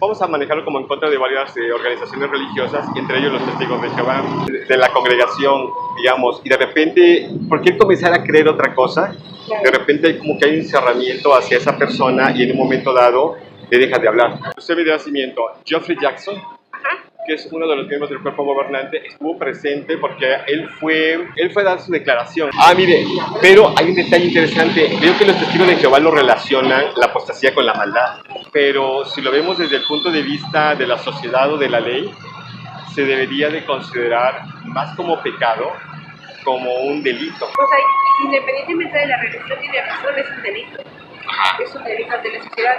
Vamos a manejarlo como en contra de varias organizaciones religiosas, entre ellos los Testigos de Jehová, de la congregación, digamos, y de repente, ¿por qué comenzar a creer otra cosa? De repente como que hay un encerramiento hacia esa persona y en un momento dado le deja de hablar. Usted me dio nacimiento, Geoffrey Jackson, que es uno de los miembros del cuerpo gobernante, estuvo presente porque él fue a dar su declaración. Mire, pero hay un detalle interesante. Veo que los testigos de Jehová lo relacionan la apostasía con la maldad, pero si lo vemos desde el punto de vista de la sociedad o de la ley, se debería de considerar más como pecado, como un delito. O sea, independientemente de la religión, tiene razón, es un delito. Es un delito ante la sociedad.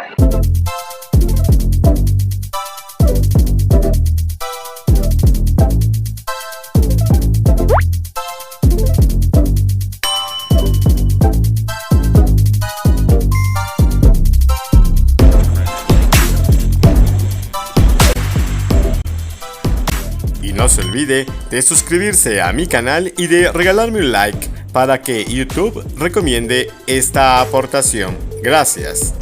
Y no se olvide de suscribirse a mi canal y de regalarme un like para que YouTube recomiende esta aportación. Gracias.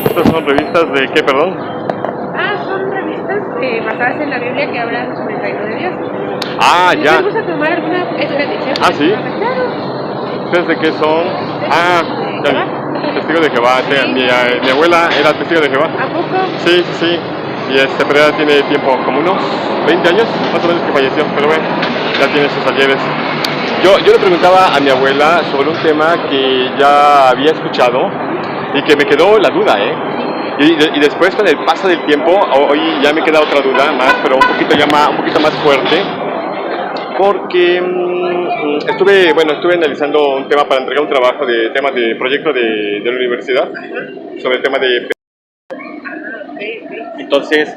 ¿Estas son revistas de qué, perdón? Son revistas basadas en la Biblia que hablan sobre el reino de Dios. Ya. ¿Vamos a tomar alguna edición? ¿Sí? Claro. ¿Ustedes de qué son? Testigo de Jehová. Sí. Mi abuela era testigo de Jehová. ¿A poco? Sí. Pero ya tiene tiempo, como unos 20 años, más o menos que falleció, pero bueno, ya tiene sus ayeres. Yo le preguntaba a mi abuela sobre un tema que ya había escuchado y que me quedó la duda, Y después con el paso del tiempo, hoy ya me queda otra duda más, pero un poquito más fuerte, porque estuve analizando un tema para entregar un trabajo de temas de proyecto de la universidad sobre el tema de... Entonces,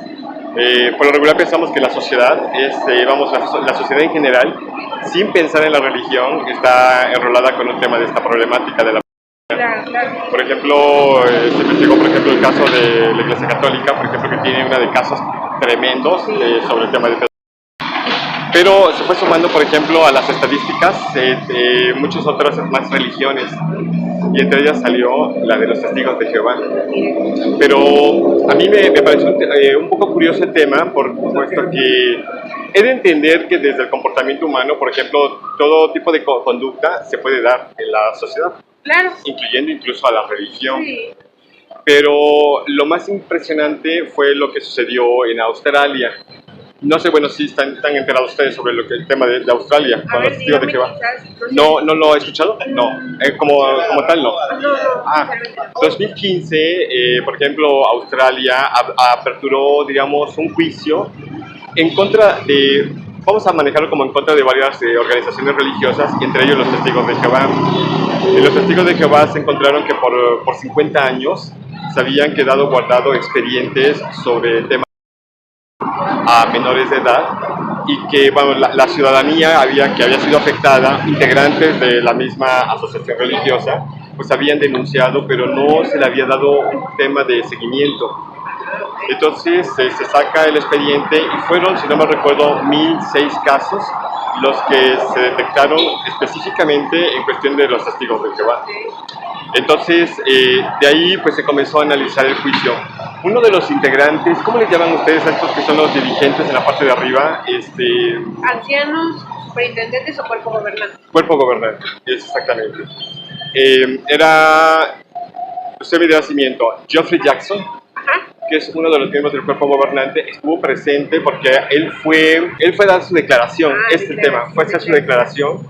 por lo regular pensamos que la sociedad, la sociedad en general, sin pensar en la religión, está enrolada con un tema de esta problemática de la... Claro. Por ejemplo, se investigó el caso de la Iglesia Católica, por ejemplo, que tiene una de casos tremendos sobre el tema de... Pero se fue sumando, por ejemplo, a las estadísticas muchas otras más religiones, y entre ellas salió la de los Testigos de Jehová. Pero a mí me pareció un poco curioso el tema, puesto que he de entender que desde el comportamiento humano, por ejemplo, todo tipo de conducta se puede dar en la sociedad, Claro. incluyendo incluso a la religión. Sí. Pero lo más impresionante fue lo que sucedió en Australia. No sé, si están enterados ustedes sobre el tema de Australia, con los testigos de Jehová. ¿No lo he escuchado? No, como tal no. 2015, por ejemplo, Australia aperturó, digamos, un juicio en contra de... Vamos a manejarlo como en contra de varias organizaciones religiosas, entre ellos los Testigos de Jehová. Los Testigos de Jehová se encontraron que por 50 años se habían quedado guardados expedientes sobre el tema a menores de edad, y que la ciudadanía que había sido afectada, integrantes de la misma asociación religiosa, pues habían denunciado, pero no se le había dado un tema de seguimiento. Entonces se saca el expediente y fueron, si no me recuerdo, 1006 casos los que se detectaron específicamente en cuestión de los Testigos de Jehová. Entonces, de ahí pues se comenzó a analizar el juicio. Uno de los integrantes, ¿cómo les llaman ustedes a estos que son los dirigentes en la parte de arriba? Ancianos, superintendentes o cuerpo gobernante. Cuerpo gobernante, exactamente. Usted me dio nacimiento, Geoffrey Jackson, que es uno de los miembros del cuerpo gobernante, estuvo presente porque él fue a dar su declaración, fue a hacer su declaración,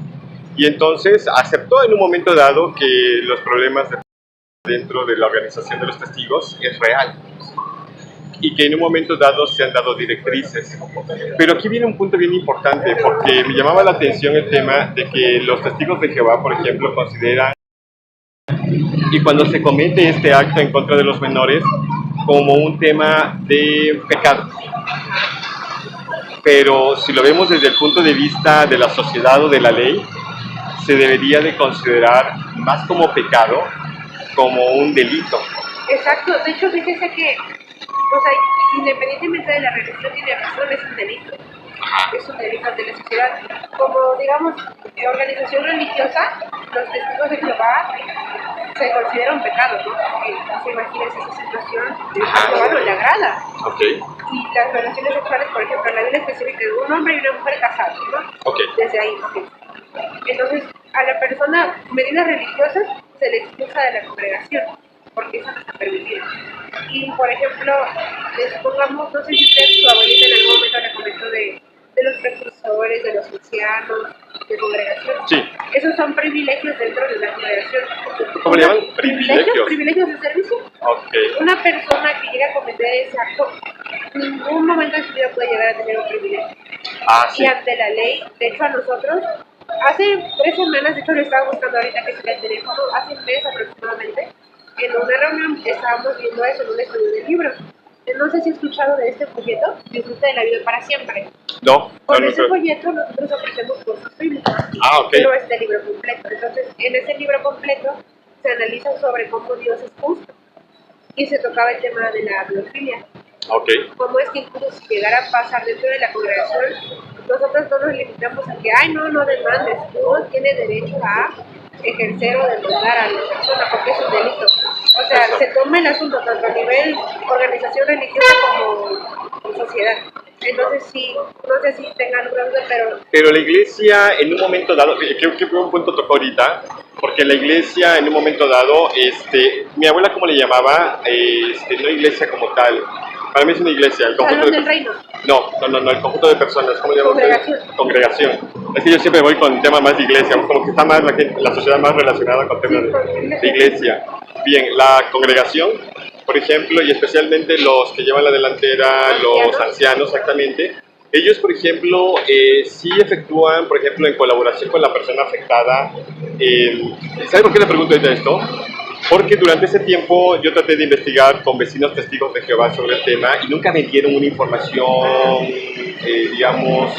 y entonces aceptó en un momento dado que los problemas dentro de la organización de los testigos es real, y que en un momento dado se han dado directrices. Pero aquí viene un punto bien importante, porque me llamaba la atención el tema de que los Testigos de Jehová, por ejemplo, consideran, y cuando se comete este acto en contra de los menores, como un tema de pecado. Pero si lo vemos desde el punto de vista de la sociedad o de la ley, se debería de considerar más como pecado, como un delito. Exacto, de hecho fíjese que, independientemente de la religión, tiene razón, es un delito. Es un delito ante la sociedad. Como, digamos, organización religiosa, los Testigos de Jehová se considera un pecado, ¿no? Porque se imagina esa situación de que a Jehová no le agrada. Okay. Y las relaciones sexuales, por ejemplo, en la Biblia específica de un hombre y una mujer casados, ¿no? Okay. Desde ahí, ¿no? Entonces, a la persona, medidas religiosas, se le expulsa de la congregación, porque eso no está permitido. Y, por ejemplo, supongamos, no sé si usted, su abuelita en algún momento le comentó de los precursores, de los ancianos, de congregación. Sí. Esos son privilegios dentro de la congregación. ¿Cómo le llaman? Privilegios. Privilegios de servicio. Okay. Una persona que llega a cometer ese acto, en ningún momento de su vida puede llegar a tener un privilegio. Sí. Y ante la ley, de hecho a nosotros, hace 3 semanas, de hecho lo estaba buscando ahorita que se el teléfono, hace un mes aproximadamente, en una reunión estábamos viendo eso en un estudio de libros. No sé si he escuchado de este folleto, Disfruta de la vida para siempre. No. Con ese folleto nosotros ofrecemos cursos bíblicos, pero este libro completo. Entonces, en ese libro completo se analiza sobre cómo Dios es justo y se tocaba el tema de la pedofilia. Okay. Cómo es que incluso si llegara a pasar dentro de la congregación, nosotros no nos limitamos a que, ay, no demandes, uno tiene derecho a ejercer o demandar a la persona porque es un delito. O sea, se toma el asunto tanto a nivel organización religiosa como sociedad. Entonces sí, no sé si tengan alguna duda, pero la iglesia en un momento dado, creo que un punto tocó ahorita, porque la iglesia en un momento dado, mi abuela cómo le llamaba, no iglesia como tal, para mí es una iglesia, el conjunto del reino. No, el conjunto de personas, ¿cómo le llaman? Congregación. Es que yo siempre voy con tema más de iglesia, como que está más la sociedad más relacionada con temas de iglesia. Bien, la congregación, por ejemplo, y especialmente los que llevan la delantera, los ancianos, exactamente, ellos, por ejemplo, sí efectúan, por ejemplo, en colaboración con la persona afectada. ¿Sabe por qué le pregunto ahorita esto? Porque durante ese tiempo yo traté de investigar con vecinos testigos de Jehová sobre el tema y nunca me dieron una información, digamos,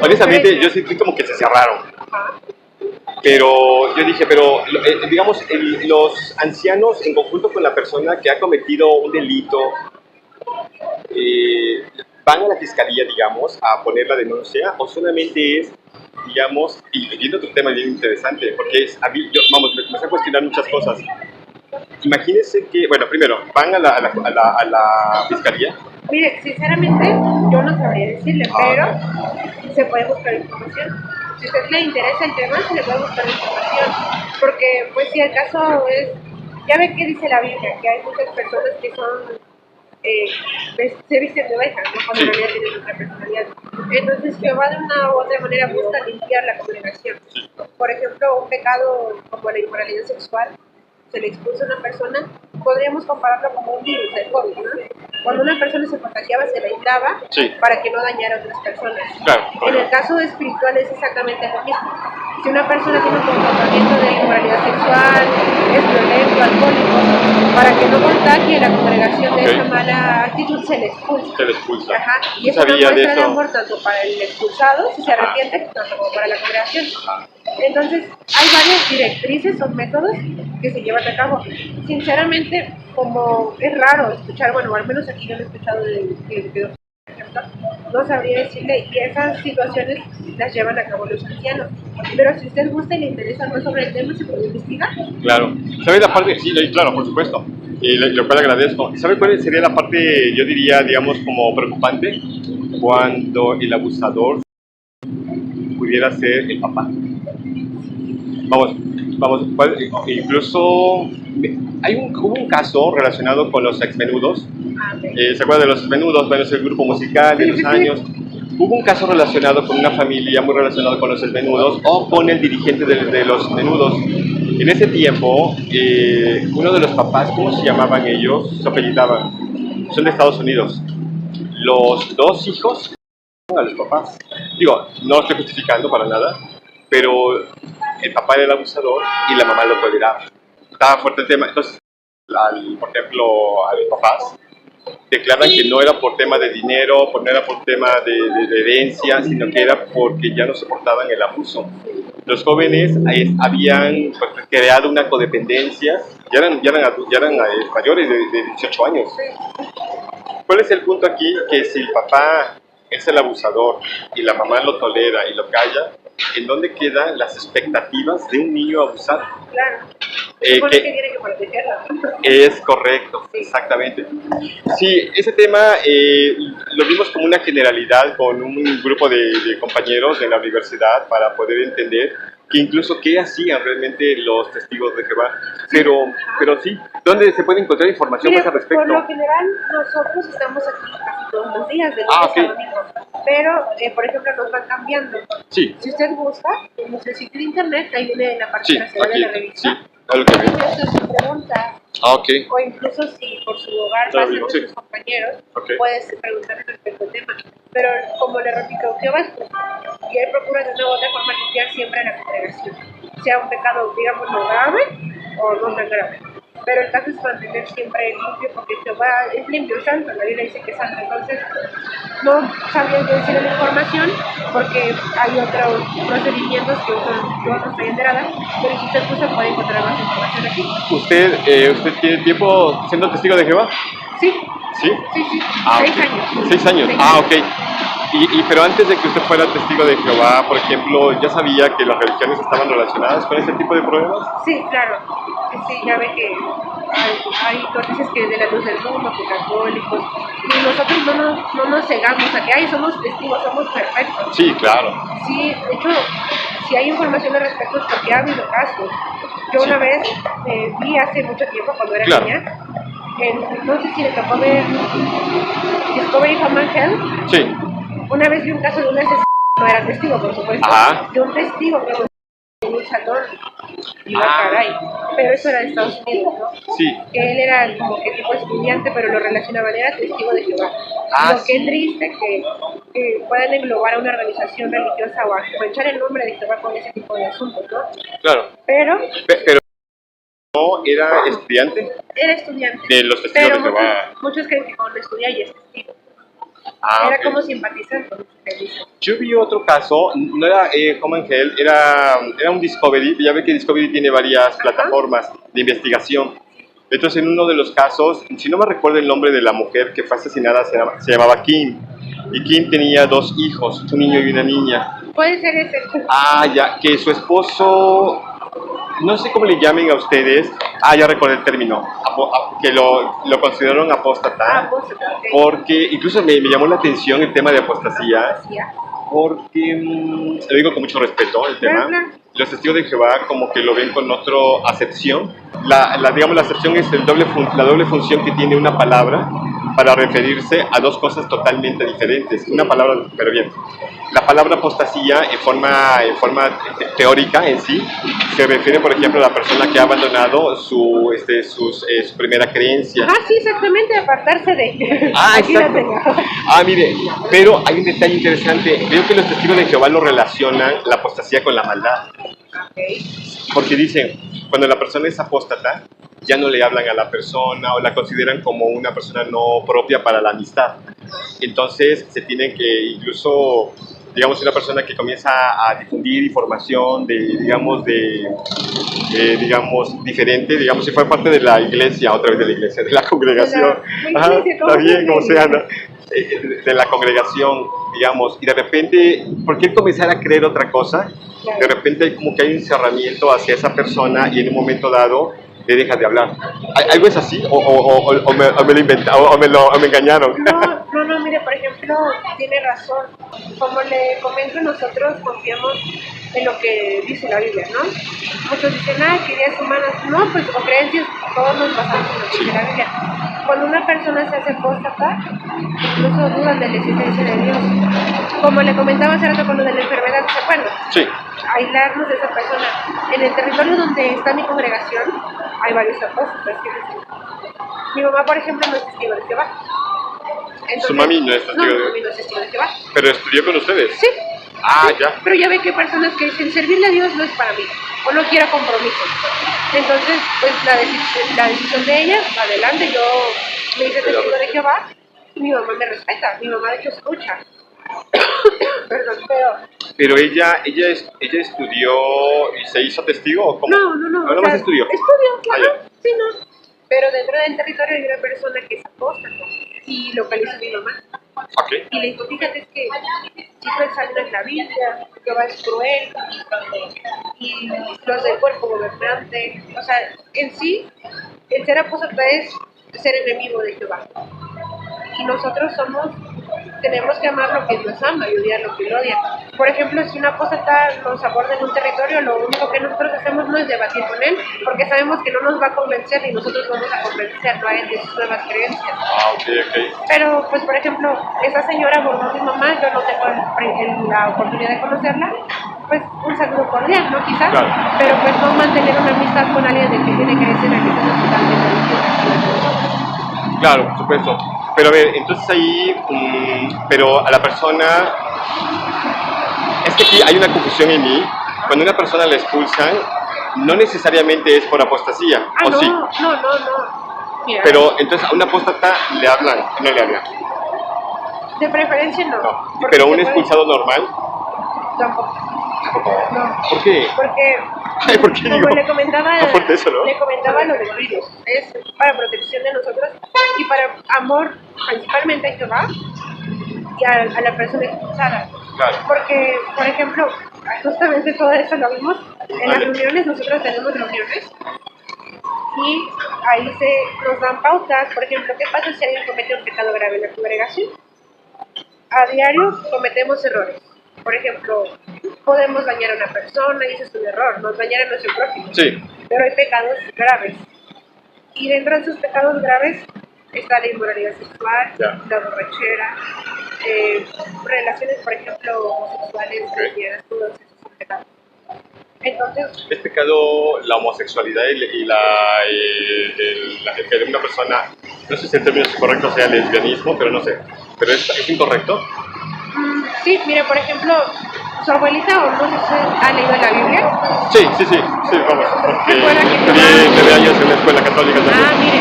honestamente yo sentí como que se cerraron. Pero yo dije, digamos, los ancianos en conjunto con la persona que ha cometido un delito, van a la fiscalía, digamos, a poner la denuncia, o solamente es, digamos, y viendo otro tema bien interesante, porque me hace cuestionar muchas cosas. Imagínense que, bueno, primero, van a la fiscalía. Mire, sinceramente, yo no sabría decirle, pero se puede buscar información. Si a usted le interesa el tema, se le puede buscar información. Porque, pues, si el caso es, ya ve que dice la Biblia, que hay muchas personas que son, se visten de ovejas, ¿no? Cuando en realidad tienen otra personalidad. Entonces, Jehová de una u otra manera busca limpiar la congregación. Por ejemplo, un pecado como la inmoralidad sexual, se le expulsa a una persona, podríamos compararlo como un virus, el COVID, ¿no? Cuando una persona se contagiaba, se la aislaba para que no dañara a otras personas. Claro. En el caso espiritual es exactamente lo mismo. Si una persona tiene un comportamiento de inmoralidad sexual, es violento, alcohólico, para que no contagie la congregación de esa mala actitud, se le expulsa. Se le expulsa. Ajá. Y es una muestra de amor tanto para el expulsado, si se arrepiente, tanto como para la congregación. Entonces, hay varias directrices o métodos que se llevan a cabo. Sinceramente, como es raro escuchar, bueno, al menos aquí yo lo he escuchado de no sabría decirle, y esas situaciones las llevan a cabo los ancianos. Pero si usted gusta y le interesa más sobre el tema, se puede investigar. Claro. ¿Sabe la parte? Sí, claro, por supuesto. Y lo cual agradezco. ¿Sabe cuál sería la parte, yo diría, digamos, como preocupante? Cuando el abusador pudiera ser el papá. Vamos, incluso hubo un caso relacionado con los exmenudos. ¿Se acuerdan de los exmenudos? Bueno, es el grupo musical de los años. Hubo un caso relacionado con una familia muy relacionado con los exmenudos o con el dirigente de los menudos. En ese tiempo, uno de los papás, ¿cómo se llamaban ellos? Se apellidaban. Son de Estados Unidos. Los 2 hijos a los papás. Digo, no lo estoy justificando para nada, pero el papá era el abusador y la mamá lo toleraba. Estaba fuerte el tema. Entonces, por ejemplo, a los papás declaran que no era por tema de dinero, no era por tema de herencia, sino que era porque ya no soportaban el abuso. Los jóvenes habían creado una codependencia, ya eran mayores de 18 años. ¿Cuál es el punto aquí? Que si el papá es el abusador y la mamá lo tolera y lo calla, ¿en dónde quedan las expectativas de un niño abusado? Claro. Se supone Que que tiene que protegerla. es correcto, Sí. exactamente. Sí, ese tema lo vimos como una generalidad con un grupo de compañeros en la universidad para poder entender que incluso qué hacían realmente los testigos de Jehová. Pero sí, ¿dónde se puede encontrar información Mire, más al respecto? por lo general, nosotros estamos aquí casi todos los días, de lunes Ah, ok. a domingo. Pero, por ejemplo, nos van cambiando. Sí, Si usted busca en nuestro sitio de internet, ahí viene la parte sí, trasera de la aquí, sí, revista. es lo que Puede veo. hacer su pregunta, Ah, ok. o incluso si por su hogar Claro, pasan sí. nuestros compañeros, Ok. puedes preguntar respecto al tema. Pero, como le repito, Jehová es justo, y él procura de una u otra forma limpiar siempre la congregación. Sea un pecado, digamos, no grave o no tan grave. Pero el caso es mantener siempre limpio, porque Jehová es limpio, santo, la Biblia dice que es santo. Entonces, no sabría qué decir la información, porque hay otros procedimientos que yo no estoy enterada, pero si usted gusta puede encontrar más información aquí. ¿Usted tiene tiempo siendo testigo de Jehová? Sí, Sí. sí, sí, Ah, 6 ok. años. 6 años. Ah, ok. Pero antes de que usted fuera testigo de Jehová, por ejemplo, ¿ya sabía que las religiones estaban relacionadas con ese tipo de problemas? Sí, claro. Sí, ya ve que hay noticias que de la luz del mundo, que católicos, y nosotros no nos cegamos a que ay, somos testigos, somos perfectos. Sí, claro. Sí, de hecho, si hay información al respecto es porque ha habido casos. Yo Sí. una vez vi hace mucho tiempo, cuando era Claro. niña, no sé si le tocó ver Discovery Home and Health. Sí. Una vez vi un caso de un asesino, no era testigo, por supuesto, Ajá. de un testigo que en un salón. Y la Ah. caray. Pero eso era de Estados Unidos, ¿no? Sí. Que él era como que tipo estudiante, pero lo relacionaban, era testigo de Jehová. Ah, Lo que es sí. triste que puedan englobar a una organización religiosa o a manchar el nombre de Jehová con ese tipo de asuntos, ¿no? Claro. Pero Pero no era estudiante era estudiante. de los testigos Pero de Jehová. muchos creen que cuando estudia y es testigo. Ah, Era ok. como simpatizante con usted dice. Yo vi otro caso, no era Home and Health, era un Discovery. Ya ve que Discovery tiene varias plataformas de investigación. Entonces, en uno de los casos, si no me recuerdo el nombre de la mujer que fue asesinada, se llamaba Kim. Y Kim tenía 2 hijos, un niño y una niña. Puede ser ese. Ah, ya, que su esposo, no sé cómo le llamen a ustedes, ya recordé el término, que lo consideraron apóstata, Pues, ok. porque incluso me llamó la atención el tema de apostasía, Apostasía. porque, lo digo con mucho respeto el tema, Claro. los testigos de Jehová como que lo ven con otra acepción. Digamos, la acepción es la doble función que tiene una palabra para referirse a 2 cosas totalmente diferentes. Una palabra, pero bien. La palabra apostasía en forma teórica en sí se refiere, por ejemplo, a la persona que ha abandonado su primera creencia. Ah, sí, exactamente, apartarse de. Ah, Aquí la exacto. tengo. Mire, pero hay un detalle interesante. Veo que los testigos de Jehová lo relacionan la apostasía con la maldad. Ok. Porque dicen, cuando la persona es apóstata, ya no le hablan a la persona o la consideran como una persona no propia para la amistad. Entonces se tiene que incluso, digamos, una persona que comienza a difundir información digamos, diferente, digamos, si fue parte de la iglesia, otra vez de la iglesia, de la congregación. De la Ajá, iglesia, está ¿cómo bien, se como dice? sea, ¿no? De la congregación, digamos, y de repente, ¿por qué comenzar a creer otra cosa? De repente hay como que hay un cerramiento hacia esa persona y en un momento dado le dejas de hablar. ¿Algo es así? ¿O me lo inventaron? ¿O me engañaron? No, mire, por ejemplo, tiene razón. Como le comento, nosotros confiamos en lo que dice la Biblia, ¿no? Muchos dicen, que ideas humanas. No, pues, o creencias, todos nos basamos en lo que dice la Biblia. Cuando una persona se hace apóstata, incluso dudan de la existencia de Dios. Como le comentaba hace rato con lo de la enfermedad, ¿se acuerdan? Sí. Aislarnos de esa persona. En el territorio donde está mi congregación, hay varios apóstoles. Mi mamá, por ejemplo, no es testigo de Jehová. Entonces, Su mami no es testigo de mi Jehová. mami no es testigo de Jehová. ¿Pero estudió con ustedes? Sí. Ya. Pero ya ve que hay personas que dicen, servirle a Dios no es para mí, o no quiero compromiso. Entonces, pues la decisión de ella, adelante, yo me hice testigo de Jehová, y mi mamá me respeta, mi mamá de hecho escucha. Perdón, Pero ella estudió y se hizo testigo, ¿o cómo? no. Nada más estudió. Estudio, claro, ya. sí, no. Pero dentro del territorio hay una persona que es apóstata, y localiza a mi mamá. Ok. Y le dijo, fíjate es que si tú examinas la Biblia, Jehová es cruel, y los del cuerpo gobernante, o sea, en sí, el ser apóstata es ser enemigo de Jehová. Y nosotros tenemos que amar lo que Dios ama y odiar lo que Él odia. Por ejemplo, si una apóstata nos aborda en un territorio, lo único que nosotros hacemos no es debatir con él, porque sabemos que no nos va a convencer y nosotros vamos a convencerlo a él de sus nuevas creencias. Ok. Pero, pues, por ejemplo, esa señora abordó a mi mamá, yo no tengo la oportunidad de conocerla, pues un saludo cordial, ¿no? Quizás, Claro. pero pues no mantener una amistad con alguien del que tiene creencias religiosas totalmente distintas. Claro, por supuesto. Pero a ver, entonces ahí, pero a la persona, es que aquí hay una confusión en mí. Cuando una persona la expulsan, no necesariamente es por apostasía, Ah, ¿o no, sí? no. Mira, Pero entonces a una apóstata le hablan, no le hablan. de preferencia no. No. Porque Pero un se puede- expulsado normal, Tampoco. No. ¿por qué? Porque, Ay, ¿por qué como digo? le comentaba, Está fuerte eso, ¿no? le comentaba lo del virus, es para protección de nosotros y para amor principalmente a Jehová y a la persona expulsada. Claro. Porque, por ejemplo, justamente todo eso lo vimos en las Vale. reuniones, nosotros tenemos reuniones y ahí nos dan pautas, por ejemplo, ¿qué pasa si alguien comete un pecado grave en la congregación? A diario cometemos errores. Por ejemplo, podemos dañar a una persona y ese es un error, nos dañar a nuestro prójimo. Sí. Pero hay pecados graves. Y dentro de esos pecados graves está la inmoralidad sexual, Ya. la borrachera, relaciones, por ejemplo, homosexuales, lesbianas, todos esos son pecados. Entonces, ¿Es pecado la homosexualidad y el que una persona, no sé si el término correcto sea lesbianismo, pero no sé, pero es incorrecto? sí, mire, por ejemplo, su abuelita, o no sé si ha leído la Biblia. Sí, vamos, porque Recuerda que estudié 9 años en una escuela católica también. Ah, mire,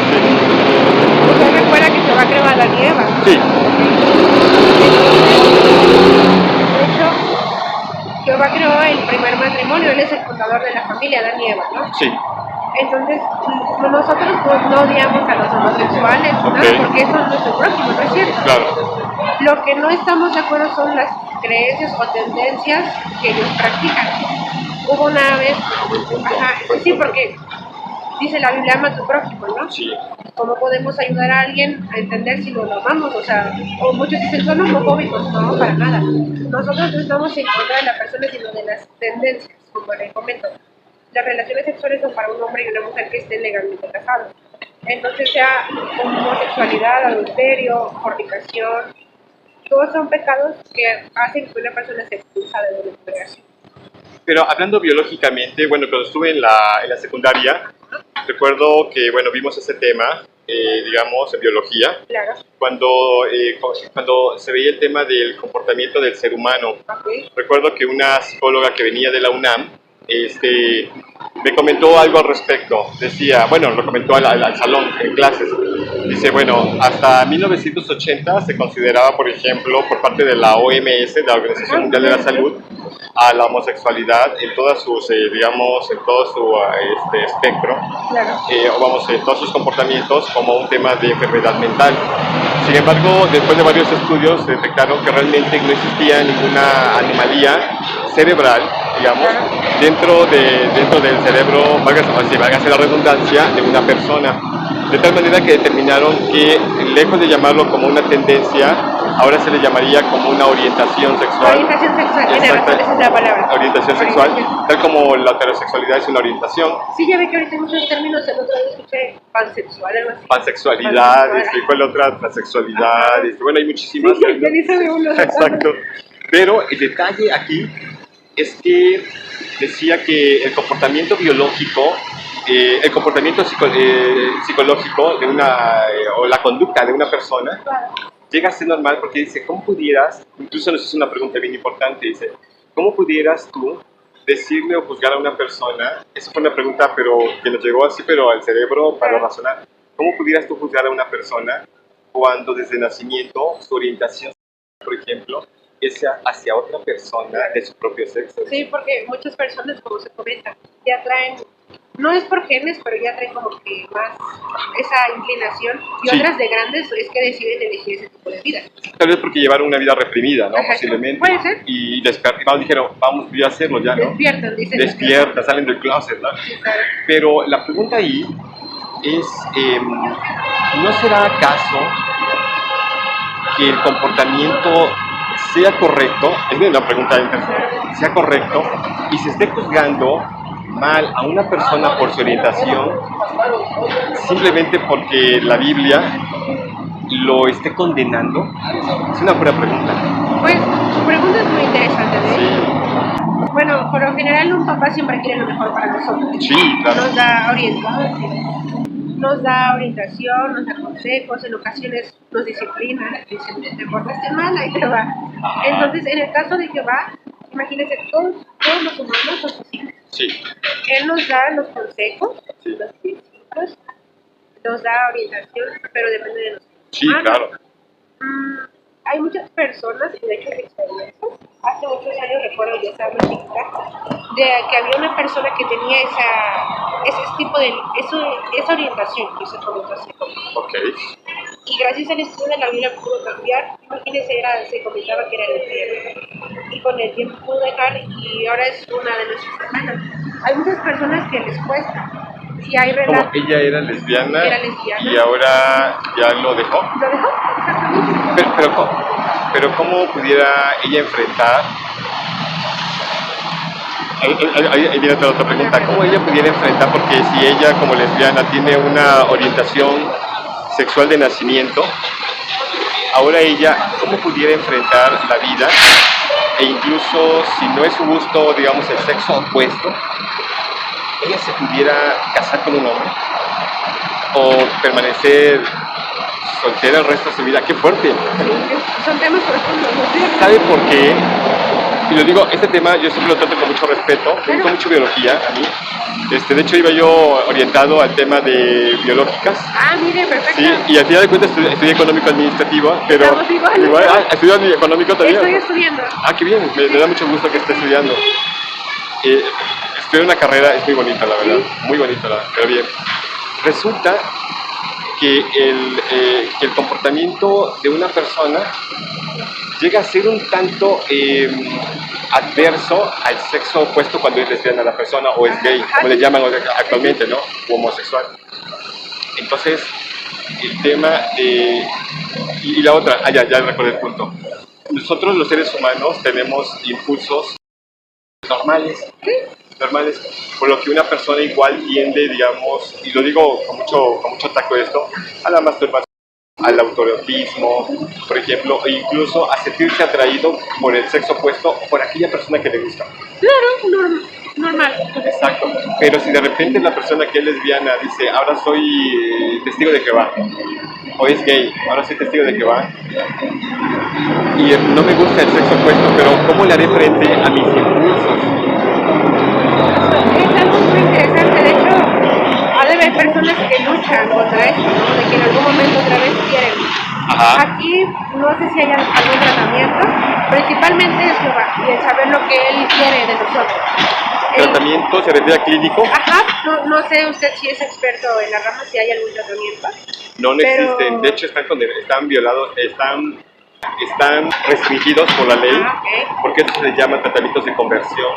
usted recuerda que Jehová creó a Adán y Eva. Sí, De hecho, Jehová creó el primer matrimonio, él es el fundador de la familia, Adán y Eva, ¿no? sí, Entonces, nosotros pues, no odiamos a los homosexuales, ¿no? Ok. Porque eso no es el próximo, ¿no es cierto? claro, Lo que no estamos de acuerdo son las creencias o tendencias que ellos practican. Hubo una vez, sí, porque dice la Biblia, ama a tu prójimo, ¿no? sí, ¿Cómo podemos ayudar a alguien a entender si no lo amamos? O sea, o muchos dicen, son homofóbicos. No, para nada. Nosotros no estamos en contra de la persona, sino de las tendencias, como les comento. Las relaciones sexuales son para un hombre y una mujer que estén legalmente casados. Entonces, sea homosexualidad, adulterio, fornicación, todos son pecados que hacen que una persona se expulsa de una congregación. pero hablando biológicamente, bueno, cuando estuve en la secundaria, recuerdo que, bueno, vimos ese tema, digamos, en biología, Claro. cuando se veía el tema del comportamiento del ser humano. Ok. Recuerdo que una psicóloga que venía de la UNAM me comentó algo al respecto. Decía, bueno, lo comentó al salón en clases. Dice, bueno, hasta 1980 se consideraba, por ejemplo, por parte de la OMS, de la Organización Mundial de la Salud, a la homosexualidad en todas sus, digamos, en todo su espectro, Claro. o vamos, en todos sus comportamientos como un tema de enfermedad mental. Sin embargo, después de varios estudios se detectaron que realmente no existía ninguna anomalía cerebral, digamos, dentro del cerebro, válgase la redundancia, de una persona. De tal manera que determinaron que, lejos de llamarlo como una tendencia, ahora se le llamaría como una orientación sexual. Orientación sexual, tiene Exacto. razón, esa es la palabra. Orientación sexual, tal como la heterosexualidad es una orientación. Sí, ya vi que ahorita hay muchos términos, el otro día escuché pansexual, algo así. Pansexualidad, Pansexual. ¿cuál otra? Transexualidad, bueno, hay muchísimas. Sí, ya ni sabe uno. Exacto. Pero el detalle aquí es que decía que el comportamiento biológico, el comportamiento psicológico de o la conducta de una persona llega a ser normal porque dice, ¿cómo pudieras? Incluso nos hizo una pregunta bien importante, dice, ¿cómo pudieras tú decirle o juzgar a una persona? Esa fue una pregunta pero que nos llegó así, pero al cerebro para razonar. ¿Cómo pudieras tú juzgar a una persona cuando desde nacimiento su orientación, por ejemplo, es hacia otra persona de su propio sexo? Sí, porque muchas personas, como se comenta, ya traen no es por genes, pero ya traen como que más esa inclinación. Y Sí. otras de grandes es que deciden elegir ese tipo de vida. Tal vez porque llevaron una vida reprimida, ¿no? Ajá, Posiblemente. puede ser. Y despertaron, dijeron, vamos a hacerlo ya, ¿no? Despiertan, dicen. Despierta, salen del closet, ¿no? Sí, claro. Pero la pregunta ahí es, ¿no será acaso que el comportamiento sea correcto? Es una pregunta interesante. Sea correcto y se esté juzgando mal a una persona por su orientación simplemente porque la Biblia lo esté condenando? Es una buena pregunta. Pues su pregunta es muy interesante, ¿no? Sí, Bueno, por lo general un papá siempre quiere lo mejor para nosotros. sí, claro. Nos da orientación, nos da consejos, en ocasiones nos disciplina, dicen, te portaste mal, ahí te va. Entonces, en el caso de Jehová, imagínense, todos los humanos son sus hijos. Sí, Él nos da los consejos, sí, los principios, nos da orientación, pero depende de nosotros. sí, claro. Hay muchas personas, y de hecho de experiencias, hace muchos años recuerdo, yo estaba muy chiquita, de que había una persona que tenía ese tipo de, esa orientación que se comentó hace poco. Ok. Y gracias al estudio de la Biblia pudo cambiar. Imagínense, se comentaba que era lesbiana. Y con el tiempo pudo dejar y ahora es una de nuestras hermanas. Hay muchas personas que les cuesta. Y hay Como relatos. ella era lesbiana, Era lesbiana. y ahora ya lo dejó. ¿Lo dejó? Exactamente. Pero ¿cómo pudiera ella enfrentar? Ahí viene otra pregunta. ¿Cómo ella pudiera enfrentar? Porque si ella como lesbiana tiene una orientación sexual de nacimiento, ahora ella, ¿cómo pudiera enfrentar la vida? E incluso si no es su gusto, digamos, el sexo opuesto, ella se pudiera casar con un hombre o permanecer soltera el resto de su vida. ¡Qué fuerte! Sí, son temas profundos, ¿no es cierto? ¿Sabe por qué? Y lo digo, este tema yo siempre lo trato con mucho respeto. Me gusta mucho biología a mí. De hecho, iba yo orientado al tema de biológicas. Ah, mire, perfecto. Sí, y al final de cuentas estudié económico administrativo, pero Estamos igual. ¿estudias económico también? Estoy estudiando. Ah, qué bien, me da mucho gusto que esté estudiando. Estudiar una carrera es muy bonita, la verdad, muy bonita, pero bien. Resulta que el comportamiento de una persona llega a ser un tanto adverso al sexo opuesto cuando es lesbiana la persona o es gay, como le llaman actualmente, ¿no? O homosexual. Entonces, el tema de... Y la otra, ya recordé el punto. Nosotros los seres humanos tenemos impulsos normales, por lo que una persona igual tiende, digamos, y lo digo con mucho tacto esto, a la masturbación, al autoerotismo, por ejemplo, e incluso a sentirse atraído por el sexo opuesto o por aquella persona que le gusta. Claro, normal. Exacto. Pero si de repente la persona que es lesbiana dice, ahora soy testigo de Jehová, o es gay, ahora soy testigo de Jehová, y no me gusta el sexo opuesto, pero ¿cómo le haré frente a mis impulsos? Es algo muy interesante. De hecho, ha de haber personas que luchan contra esto, ¿no? De que en algún momento otra vez quieren. Ajá. Aquí no sé si hay algún tratamiento, principalmente es y el saber lo que él quiere de nosotros. ¿Tratamiento se refiere a clínico? Ajá, no sé usted si es experto en la rama, si hay algún tratamiento. No existen, de hecho están violados, están restringidos por la ley, porque eso se llama tratamientos de conversión.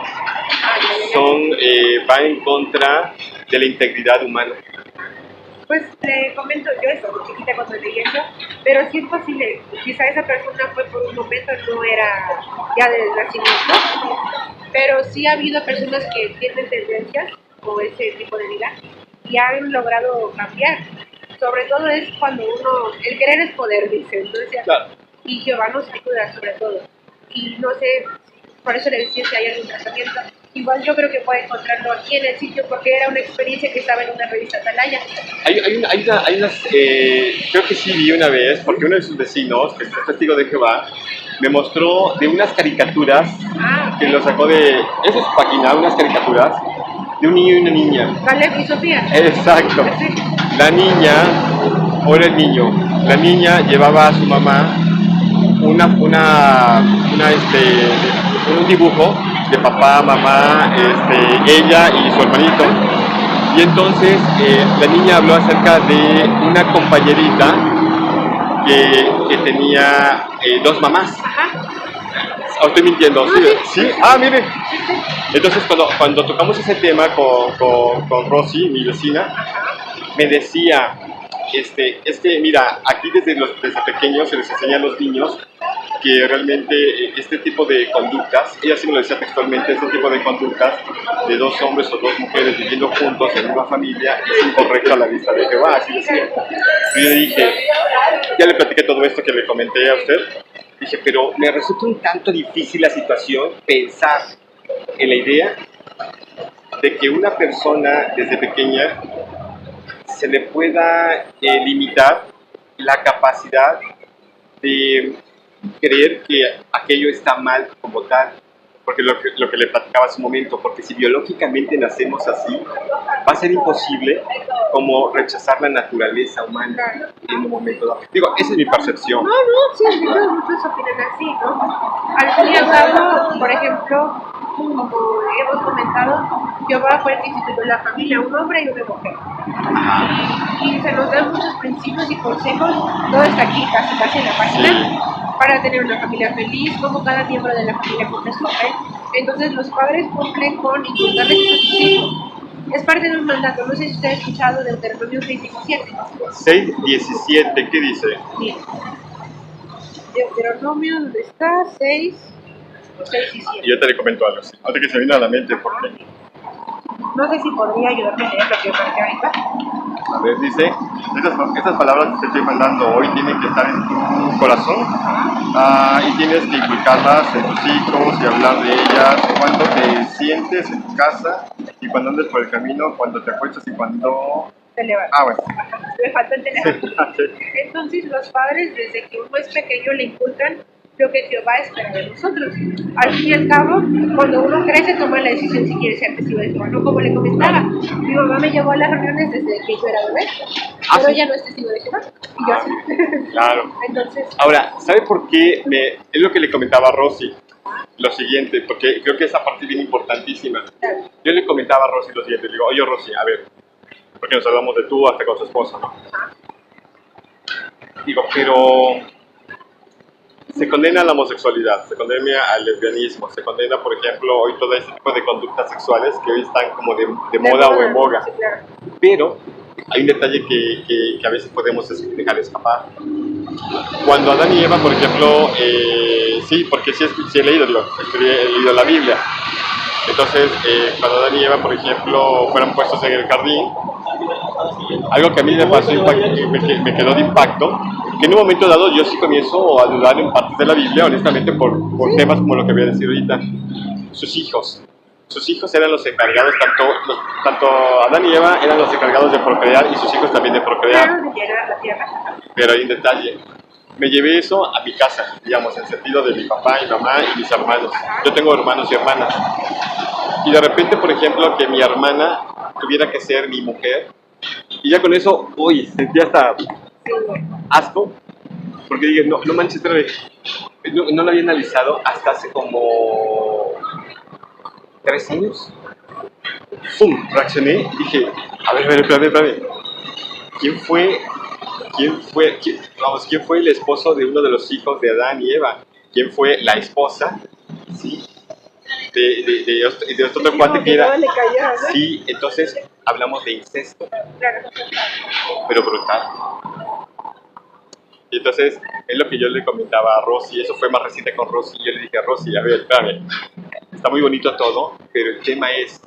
Va en contra de la integridad humana. Pues le comento, yo estaba chiquita cuando leí eso, pero sí es posible, quizá esa persona fue por un momento, no era ya del nacimiento, pero sí ha habido personas que tienen tendencias o ese tipo de vida y han logrado cambiar. Sobre todo es cuando el querer es poder, dice, entonces, Claro. Y Jehová nos ayuda sobre todo. Y no sé, por eso le decía si hay algún tratamiento. Igual yo creo que puede encontrarlo aquí en el sitio porque era una experiencia que estaba en una revista Atalaya. Creo que sí vi una vez, porque uno de sus vecinos, que es testigo de Jehová, me mostró de unas caricaturas que lo sacó de su página, unas caricaturas de un niño y una niña. Caleb y Sofía. Exacto. Sí. La niña, o era el niño, la niña llevaba a su mamá un dibujo de papá, mamá, ella y su hermanito. Y entonces la niña habló acerca de una compañerita que tenía dos mamás. ¿O estoy mintiendo? No, ¿Sí? sí. ¿Sí? Ah, mire. Entonces cuando tocamos ese tema con Rosy, mi vecina, me decía, es que mira, aquí desde pequeños se les enseña a los niños que realmente este tipo de conductas, ella sí me lo decía textualmente, este tipo de conductas de dos hombres o dos mujeres viviendo juntos en una familia es incorrecto a la vista de Jehová, así decía. Y yo le dije, ya le platiqué todo esto que le comenté a usted, dije, pero me resulta un tanto difícil la situación pensar en la idea de que una persona desde pequeña se le pueda limitar la capacidad de creer que aquello está mal como tal, porque lo que le platicaba hace un momento, porque si biológicamente nacemos así, va a ser imposible como rechazar la naturaleza humana en un momento dado. Digo, esa es mi percepción. No, sí, muchos opinan así, ¿no? Al fin y al cabo, por ejemplo, como hemos comentado, Jehová fue el que instituyó la familia, un hombre y una mujer. Y se nos dan muchos principios y consejos, todo está aquí, casi en la página, Sí. para tener una familia feliz, como cada miembro de la familia cumple su papel. Entonces los padres cumplen con inculcarles eso a sus hijos. Es parte de un mandato, no sé si usted ha escuchado de Deuteronomio 6:17. 6:17, ¿qué dice? Bien. Deuteronomio, ¿dónde está? 6 y 7. Y yo te le comento algo así. Ahorita que se me vino a la mente, porque, No sé si podría ayudarme a leer lo que marqué ahorita. a ver, dice, estas palabras que te estoy mandando hoy tienen que estar en tu corazón y tienes que inculcarlas en tus hijos y hablar de ellas cuando te sientes en tu casa y cuando andes por el camino, cuando te acuestas y cuando... Te levanto. Ah, bueno. Me falta el teléfono. Entonces los padres desde que uno es pequeño le inculcan lo que Jehová espera de nosotros. Al fin y al cabo, cuando uno crece toma la decisión si quiere ser testigo de Jehová, ¿no? Como le comentaba, mi mamá me llevó a las reuniones desde que yo era bebé, pero sí. ella no es testigo de Jehová, y yo sí. Claro. Entonces, Ahora, ¿sabe por qué? Es lo que le comentaba a Rosy, lo siguiente, porque creo que esa parte es bien importantísima. claro, Yo le comentaba a Rosy lo siguiente, le digo, oye Rosy, a ver, porque nos hablamos de tú hasta con su esposa, ¿no? Digo, pero se condena a la homosexualidad, se condena al lesbianismo, se condena, por ejemplo, hoy todo este tipo de conductas sexuales que hoy están como de moda o en boga. sí, claro. Pero hay un detalle que a veces podemos dejar escapar. Cuando Adán y Eva, por ejemplo, sí, porque sí he leído, he leído la Biblia. Entonces, cuando Adán y Eva, por ejemplo, fueron puestos en el jardín, algo que a mí me pasó, me quedó de impacto, que en un momento dado yo sí comienzo a dudar en partes de la Biblia, honestamente, por temas como lo que voy a decir ahorita. Sus hijos eran los encargados, tanto Adán y Eva eran los encargados de procrear y sus hijos también de procrear. Claro, de llegar a la tierra. Pero hay un detalle. Me llevé eso a mi casa, digamos, en sentido de mi papá y mamá y mis hermanos. Yo tengo hermanos y hermanas. Y de repente, por ejemplo, que mi hermana tuviera que ser mi mujer, y ya con eso, uy, sentía hasta asco, porque dije, no manches, no lo había analizado hasta hace como 3 años. ¡Pum! Reaccioné, dije, a ver, espérame. ¿Quién fue el esposo de uno de los hijos de Adán y Eva? ¿Quién fue la esposa? ¿Sí? De otro cuate que era. Sí, entonces hablamos de incesto, pero brutal. Y entonces es lo que yo le comentaba a Rosy, eso fue más reciente con Rosy. Yo le dije a Rosy, a ver, espérame, está muy bonito todo, pero el tema es,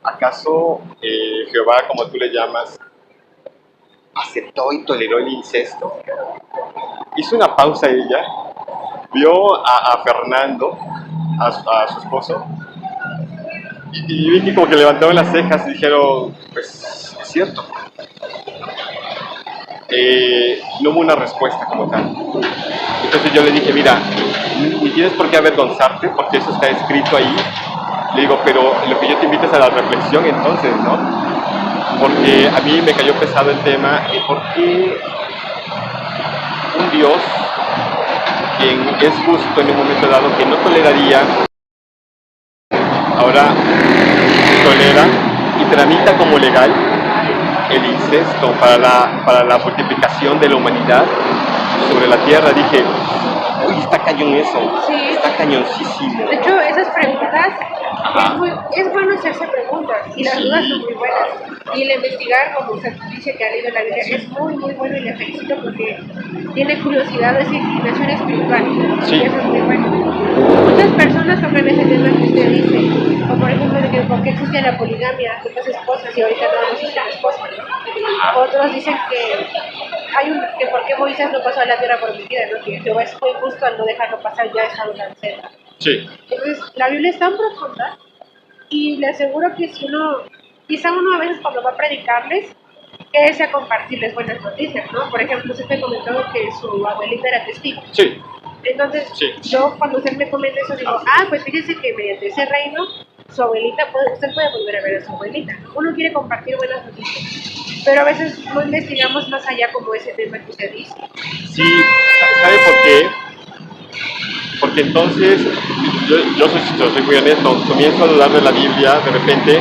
¿acaso Jehová, como tú le llamas, aceptó y toleró el incesto? Hizo una pausa ella, vio a Fernando, a su esposo, y vi que como que levantaron las cejas y dijeron, pues es cierto. No hubo una respuesta como tal. Entonces yo le dije, mira, ni tienes por qué avergonzarte porque eso está escrito ahí. Le digo, pero lo que yo te invito es a la reflexión entonces, ¿no? Porque a mí me cayó pesado el tema, ¿por qué un Dios, quien es justo en un momento dado, que no toleraría, ahora tolera y tramita como legal el incesto para la multiplicación de la humanidad sobre la tierra. Dije, uy, está cañón eso, Sí. está cañoncísimo. De hecho, esas preguntas, Ajá. es bueno hacerse preguntas y las Sí. dudas son muy buenas. Y el investigar, como usted dice que ha leído la Biblia, es muy, muy bueno y le felicito porque tiene curiosidad, es inclinación espiritual. Sí. Y eso es muy bueno. Muchas personas tocan ese tema que usted dice, o por ejemplo, de que por qué existe la poligamia, tantas esposas y ahorita no existe la esposa. Otros dicen que que por qué Moisés no pasó a la tierra prometida, ¿no? Que Jehová es muy justo al no dejarlo pasar ya estando tan cerca. Sí, Entonces, la Biblia es tan profunda y le aseguro que si quizá uno a veces cuando va a predicarles, que desea compartirles buenas noticias, ¿no? Por ejemplo, usted me comentó que su abuelita era testigo. sí, Entonces, Sí. yo cuando usted me comenta eso digo, pues fíjese que mediante ese reino, su abuelita, usted puede volver a ver a su abuelita. Uno quiere compartir buenas noticias, pero a veces no investigamos más allá como ese tema que usted dice. sí. ¿Sabe por qué? Porque entonces, yo soy muy honesto, comienzo a dudar de la Biblia de repente,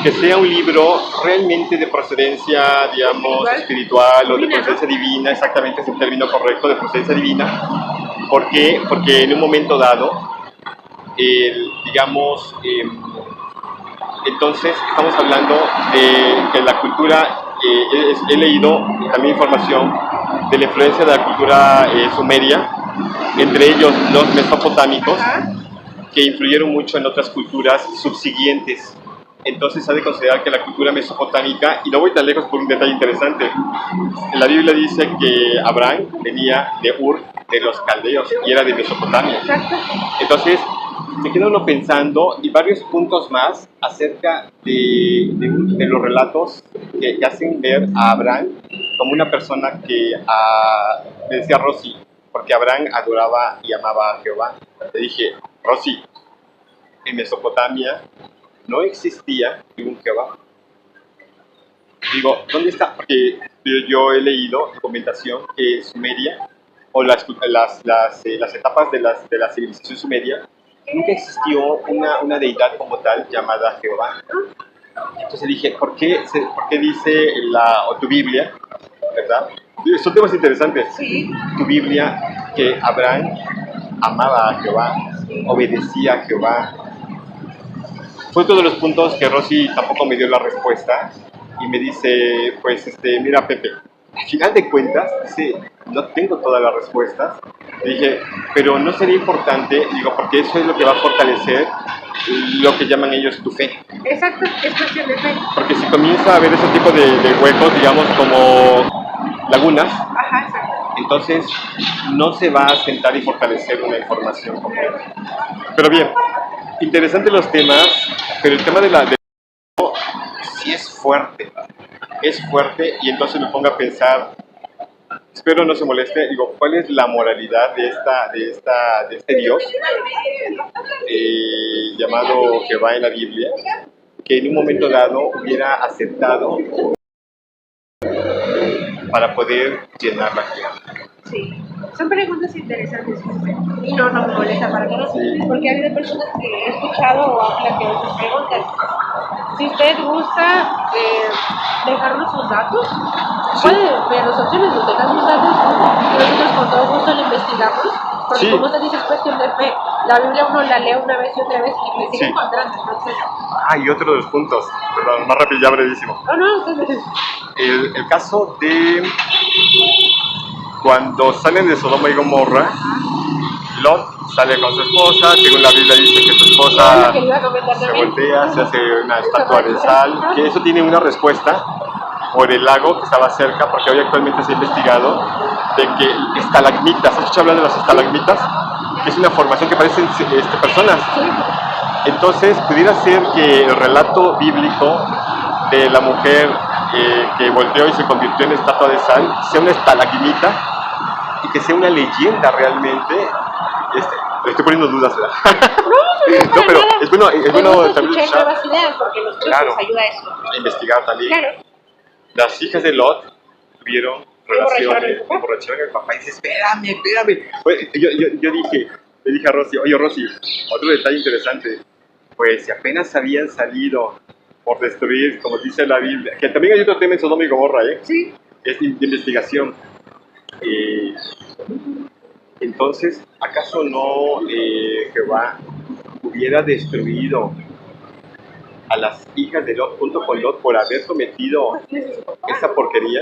que sea un libro realmente de procedencia, digamos, espiritual o de Divina, ¿no? procedencia divina, exactamente es el término correcto, de procedencia divina. ¿Por qué? Porque en un momento dado, digamos, entonces estamos hablando de que la cultura, he leído también información de la influencia de la cultura sumeria, entre ellos los mesopotámicos, Ajá. que influyeron mucho en otras culturas subsiguientes. Entonces se ha de considerar que la cultura mesopotámica, y no voy tan lejos por un detalle interesante, la Biblia dice que Abraham venía de Ur, de los caldeos, y era de Mesopotamia. Exacto. Entonces, se queda uno pensando, y varios puntos más acerca de los relatos que hacen ver a Abraham como una persona que, me decía Rosy, porque Abraham adoraba y amaba a Jehová. Le dije, Rosy, en Mesopotamia no existía ningún Jehová. Digo, ¿dónde está? Porque yo he leído documentación que Sumeria, o las etapas de la civilización sumeria, nunca existió una deidad como tal llamada Jehová. Entonces dije, ¿por qué dice tu Biblia, verdad? Son temas interesantes. Sí. Tu Biblia, que Abraham amaba a Jehová, obedecía a Jehová. Fue uno de los puntos que Rosy tampoco me dio la respuesta y me dice, pues, mira Pepe, al final de cuentas, dice, no tengo todas las respuestas. Le dije, pero no sería importante, digo, porque eso es lo que va a fortalecer lo que llaman ellos tu fe. Exacto, es cuestión de fe. Porque si comienza a haber ese tipo de huecos, digamos, como lagunas, Ajá, exacto. entonces no se va a sentar y fortalecer una información completa. Pero bien, interesantes los temas, pero el tema de sí es fuerte y entonces me pongo a pensar, espero no se moleste, digo, ¿cuál es la moralidad de este Dios llamado Jehová en la Biblia, que en un momento dado hubiera aceptado para poder llenar la tierra? Sí, son preguntas interesantes y no me molesta para nada, Sí. porque ha habido personas que he escuchado o han planteado esas preguntas. Si usted gusta dejarnos sus datos, puede ver las opciones, nos dejan sus datos y nosotros con todo gusto lo investigamos, porque Sí. como usted dice es cuestión de fe. La Biblia uno la lee una vez y otra vez y me sigue Sí. encontrando, entonces... Y otro de los puntos, perdón, más rápido, ya brevísimo. No, usted... El caso de cuando salen de Sodoma y Gomorra, Lot sale con su esposa, según la Biblia dice que su esposa que le iba a comentar se también. voltea, se hace una estatua de sal, que eso tiene una respuesta por el lago que estaba cerca, porque hoy actualmente se ha investigado de que estalagmitas, ¿has escuchado hablar de las estalagmitas? Que es una formación que parecen personas. Entonces, pudiera ser que el relato bíblico de la mujer que volteó y se convirtió en estatua de sal sea una estalagmita y que sea una leyenda realmente. Le estoy poniendo dudas, ¿verdad? No, pero es bueno también escuchar nuevas ideas porque nos ayuda a eso. a investigar también. Claro. Las hijas de Lot tuvieron relaciones, Emborracharon emborracharon al papá y dice, espérame. Pues, yo le dije a Rosy, oye Rosy, otro detalle interesante, pues si apenas habían salido por destruir, como dice la Biblia. Que también hay otro tema en Sodoma y Gomorra, ¿eh? Sí. Es de investigación. Entonces, ¿acaso no Jehová hubiera destruido a las hijas de Lot junto con Lot por haber cometido esa porquería?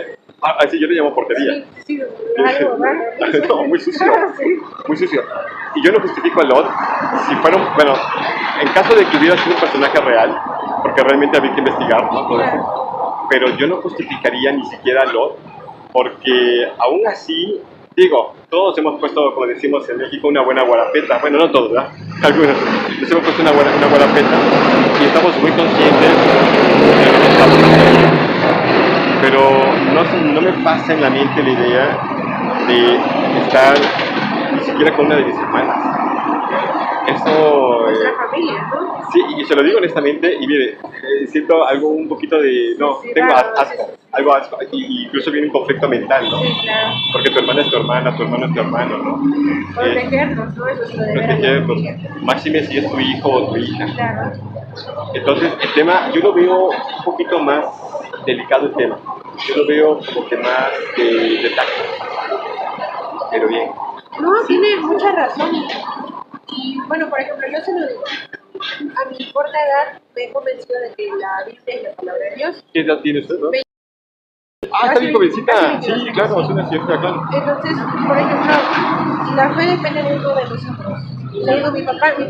Así yo le llamo porquería. Sí, algo raro. No, muy sucio. Sí. Muy sucio. Y yo no justifico a Lot si fueron, bueno, en caso de que hubiera sido un personaje real, porque realmente había que investigar, ¿no? Todo eso. Pero yo no justificaría ni siquiera a Lot, porque aún así, digo, todos hemos puesto, como decimos en México, una buena guarapeta. Bueno, no todos, ¿verdad? Algunos. Nos hemos puesto una guarapeta y estamos muy conscientes de lo que estamos haciendo. Pero no me pasa en la mente la idea de estar ni siquiera con una de mis hermanas. Eso... Nuestra familia, ¿no? Sí, y se lo digo honestamente, y mire, siento algo un poquito de... No, Sí, tengo claro, asco, sí. algo asco, y incluso viene un conflicto mental, ¿no? Sí, claro. Porque tu hermana es tu hermana, tu hermano es tu hermano, ¿no? Protegernos, ¿no? Eso es lo de ver a la Protegernos, familia. máxime si es tu hijo o tu hija. Claro. Entonces, el tema, yo lo veo un poquito más delicado el tema. Yo lo veo como que más de tacto. Pero bien. No, tiene mucha razón. Y bueno, por ejemplo, yo se lo digo. A mi corta edad me he convencido de que la Biblia es la palabra de Dios. ¿Qué edad tiene usted, no? Ve- Ah, está bien jovencita. casi Sí, 22. claro, es una cierta, claro. Entonces, por ejemplo, la fe depende mucho de nosotros. Le digo, mi papá no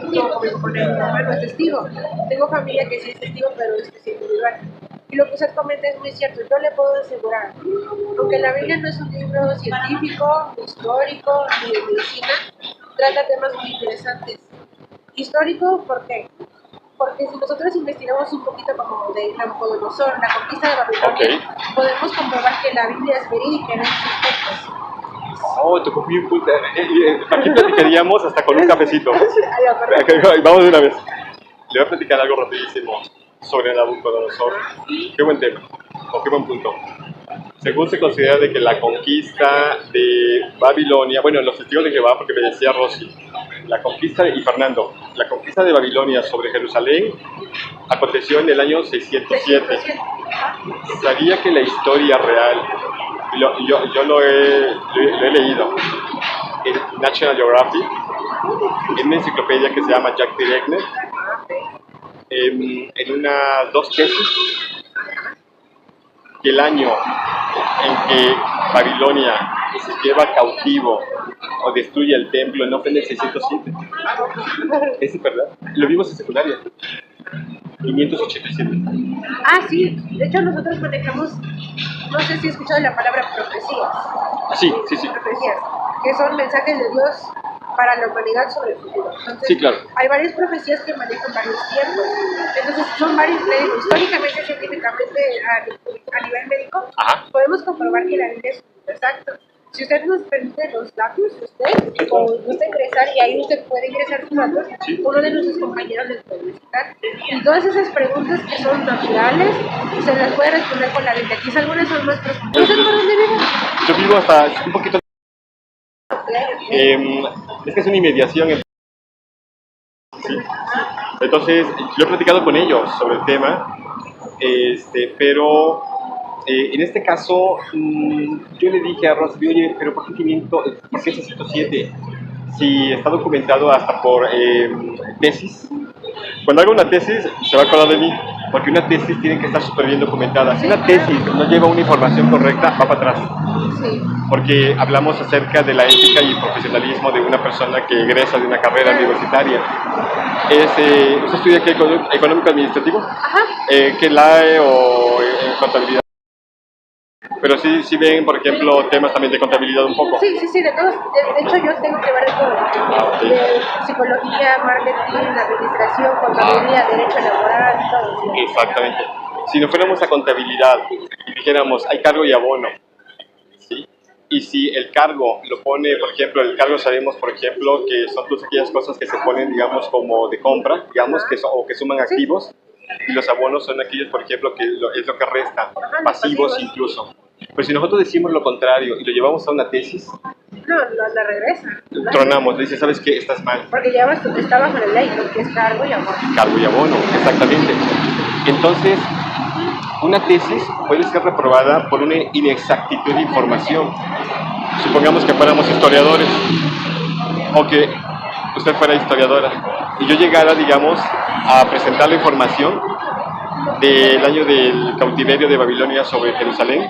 conmigo con él, mi mamá no es testigo. Tengo familia que sí es testigo, pero es testigo individual. Y lo que usted comenta es muy cierto, yo le puedo asegurar, aunque la Biblia no es un libro científico, ni histórico, ni de medicina, trata temas muy interesantes. Histórico, ¿por qué? Porque si nosotros investigamos un poquito como de Nabucodonosor, la conquista de Babilonia, podemos comprobar que la Biblia es verídica en esos aspectos. Oh, tocó muy un punto. Aquí platicaríamos hasta con un cafecito. Ay, Vamos de una vez. Le voy a platicar algo rapidísimo sobre Nabucodonosor. Qué buen tema, o qué buen punto. Según se considera de que la conquista de Babilonia, bueno, los testigos de Jehová, porque me decía Rosy, la conquista, y Fernando, la conquista de Babilonia sobre Jerusalén aconteció en el año 607. Sabía que la historia real, yo lo he leído en National Geographic, en una enciclopedia que se llama Jack Directner, en unas 2 tesis, que el año en que Babilonia se lleva cautivo o destruye el templo no fue en el 607. ¿Es verdad? Lo vimos en secundaria. 587. Ah, sí, de hecho nosotros manejamos, no sé si he escuchado la palabra profecías. Sí. Profecías, que son mensajes de Dios para la humanidad sobre el futuro. Entonces, Sí, claro. hay varias profecías que manejan varios tiempos. Entonces, son varios, históricamente, científicamente, a nivel médico, Ajá. podemos comprobar que la Biblia es exacto. Si usted nos permite los datos, usted, o gusta ingresar, y ahí usted puede ingresar sus datos, Sí. uno de nuestros compañeros les puede visitar. Y todas esas preguntas que son naturales, se las puede responder con la Biblia. Quizás algunas son más profundas. ¿Usted por dónde vive? Yo vivo hasta un poquito. Es que es una inmediación. Sí. Entonces, yo he platicado con ellos sobre el tema, pero en este caso, yo le dije a Rosy, oye, pero ¿por qué 607? Si está documentado hasta por tesis. Cuando haga una tesis, se va a acordar de mí, porque una tesis tiene que estar súper bien documentada. Si una tesis no lleva una información correcta, va para atrás. Sí. Porque hablamos acerca de la ética y profesionalismo de una persona que egresa de una carrera universitaria. ¿Usted estudia qué, económico administrativo? Ajá. ¿Qué LAE o contabilidad? Pero sí ven, por ejemplo, temas también de contabilidad un poco. Sí, de todos. De hecho, yo tengo que ver de todo. Ok. De psicología, marketing, administración, contabilidad, derecho laboral, todo. Sí. Exactamente. Si nos fuéramos a contabilidad y dijéramos, hay cargo y abono, ¿sí? Y si el cargo lo pone, por ejemplo, el cargo sabemos, por ejemplo, que son todas aquellas cosas que se ponen, digamos, como de compra, digamos, o que suman activos, y los abonos son aquellos, por ejemplo, que es lo que resta, pasivos incluso. Pero si nosotros decimos lo contrario y lo llevamos a una tesis, No, la regresa. tronamos, le dice, ¿sabes qué? Estás mal. Porque ya está bajo la ley, lo que es cargo y amor. Cargo y abono, exactamente. Entonces, una tesis puede ser reprobada por una inexactitud de información. Supongamos que fuéramos historiadores, o que usted fuera historiadora, y yo llegara, digamos, a presentar la información del año del cautiverio de Babilonia sobre Jerusalén,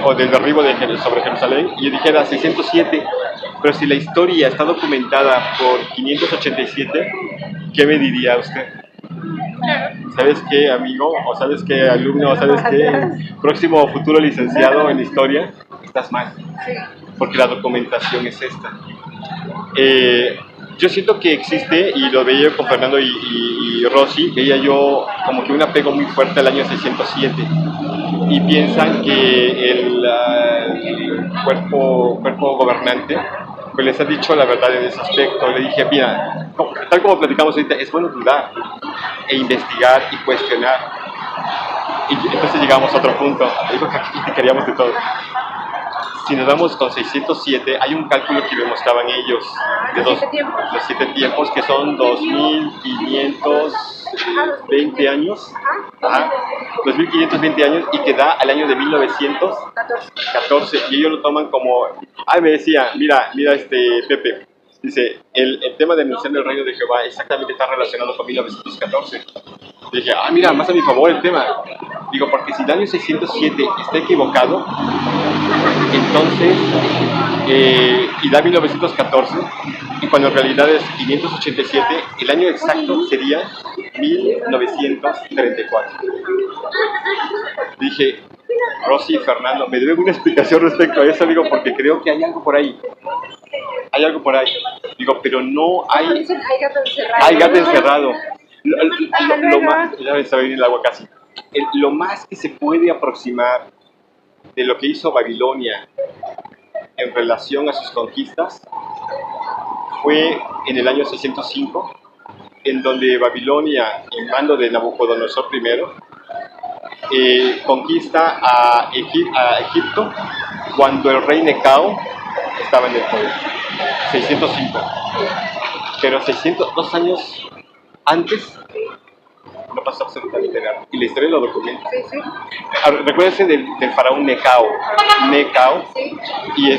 o del derribo sobre Jerusalén, y yo dijera 607, pero si la historia está documentada por 587, ¿qué me diría usted? ¿Sabes qué, amigo? ¿O sabes qué, alumno? ¿O sabes qué, próximo futuro licenciado en historia? Estás mal, porque la documentación es esta. Yo siento que existe, y lo veía con Fernando y Rosy, veía yo como que un apego muy fuerte al año 607, y piensan que el cuerpo gobernante pues les ha dicho la verdad en ese aspecto. Le dije, mira, tal como platicamos ahorita, es bueno dudar e investigar y cuestionar. Y entonces llegamos a otro punto, digo que aquí queríamos de todo. Si nos vamos con 607, hay un cálculo que me mostraban ellos de los 7 tiempos, que son 2520 años. Ajá, 2520 años, y que da al año de 1914. Y ellos lo toman como, me decía, mira Pepe, dice, el tema de anunciar el reino de Jehová exactamente está relacionado con 1914. Dije, mira, más a mi favor el tema. Digo, porque si el año 607 está equivocado, entonces, y da 1914, y cuando en realidad es 587, el año exacto sería 1934. Dije, Rosy y Fernando, me deben una explicación respecto a eso, digo, porque creo que hay algo por ahí. Hay algo por ahí. Digo, pero no hay... Hay gato encerrado. Lo más... Ya me está viniendo el agua casi. Lo más que se puede aproximar de lo que hizo Babilonia en relación a sus conquistas fue en el año 605, en donde Babilonia, en mando de Nabucodonosor I, conquista a Egipto cuando el rey Necao estaba en el poder. 605. Pero 2 años antes no pasó absolutamente nada. Y la historia lo documenta. Recuérdense del faraón Necao. Y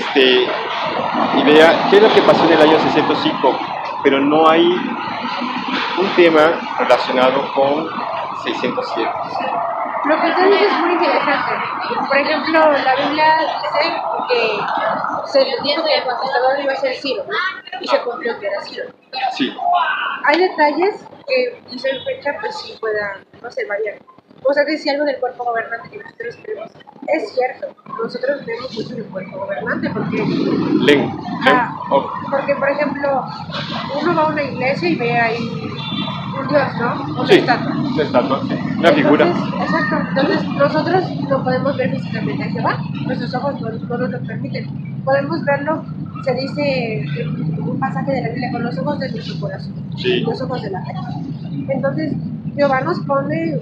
vea qué es lo que pasó en el año 605. Pero no hay un tema relacionado con 607. Lo que usted dice es muy interesante. Por ejemplo, la Biblia dice que se dijo que el conquistador iba a ser Ciro, y se cumplió que era Ciro. Sí. Hay detalles que dicen fecha, pues sí puedan, no sé, variar. O sea, decía algo del cuerpo gobernante que nosotros creemos. Es cierto, nosotros creemos mucho en el cuerpo gobernante porque... Porque, por ejemplo, uno va a una iglesia y ve ahí un dios, ¿no? Una estatua. Una estatua, sí. Una figura. Exacto. Entonces, nosotros no podemos ver físicamente a Jehová. Nuestros ojos no nos lo permiten. Podemos verlo, se dice en un pasaje de la Biblia, con los ojos de nuestro corazón. Sí. Los ojos de la fe. Entonces, Jehová nos pone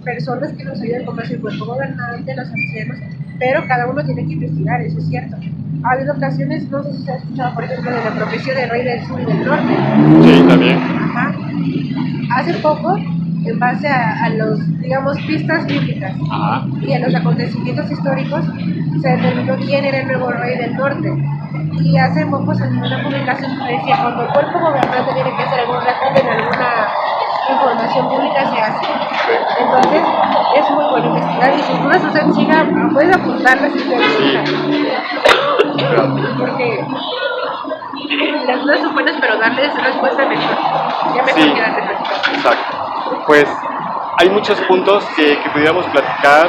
personas que nos ayudan como es el cuerpo gobernante, los ancianos, pero cada uno tiene que investigar, eso es cierto. Ha habido ocasiones, no sé si se ha escuchado, por ejemplo, de la profecía del rey del sur y del norte. Sí, también. Ajá. Hace poco, en base a los, digamos, pistas bíblicas y a los acontecimientos históricos, se determinó quién era el nuevo rey del norte. Y hace poco se dio una publicación que decía, cuando el cuerpo gobernante tiene que hacer algún recorte en alguna información pública, se hace. Entonces, es muy bueno investigar, y si dudas usted siga, puede apuntarlas y porque las dudas son buenas, pero darles respuesta mejor. Ya mejor que darle respuesta. Exacto. Pues hay muchos puntos que pudiéramos platicar.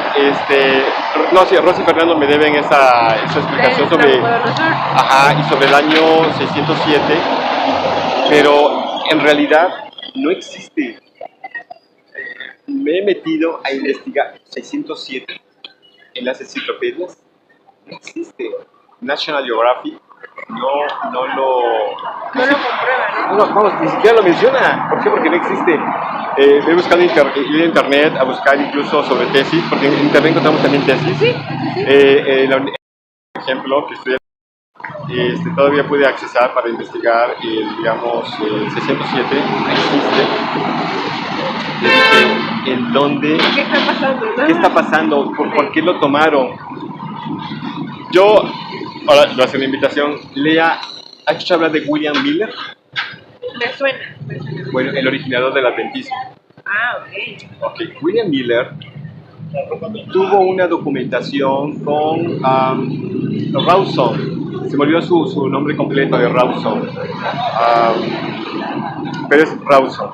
Rosy y Fernando me deben esa explicación sobre y sobre el año 607, pero en realidad no existe. Me he metido a investigar 607 en las enciclopedias. No existe. National Geographic no lo comprueba, ¿no? Vamos, ni siquiera lo menciona. ¿Por qué? Porque no existe. He buscado en internet a buscar incluso sobre tesis, porque en internet encontramos también tesis. Por ejemplo, que estudia todavía pude accesar para investigar digamos, el 607, existe. Le dije, ¿en dónde? ¿Qué está pasando? ¿No? ¿Qué está pasando? ¿Por qué lo tomaron? Yo, ahora lo hace una invitación, lea, ¿has escuchado hablar de William Miller? Me suena. Bueno, el originador del adventismo. Ah, ok. William Miller tuvo una documentación con Rawson. Se me olvidó su nombre completo de Rawson. Pero es Rawson.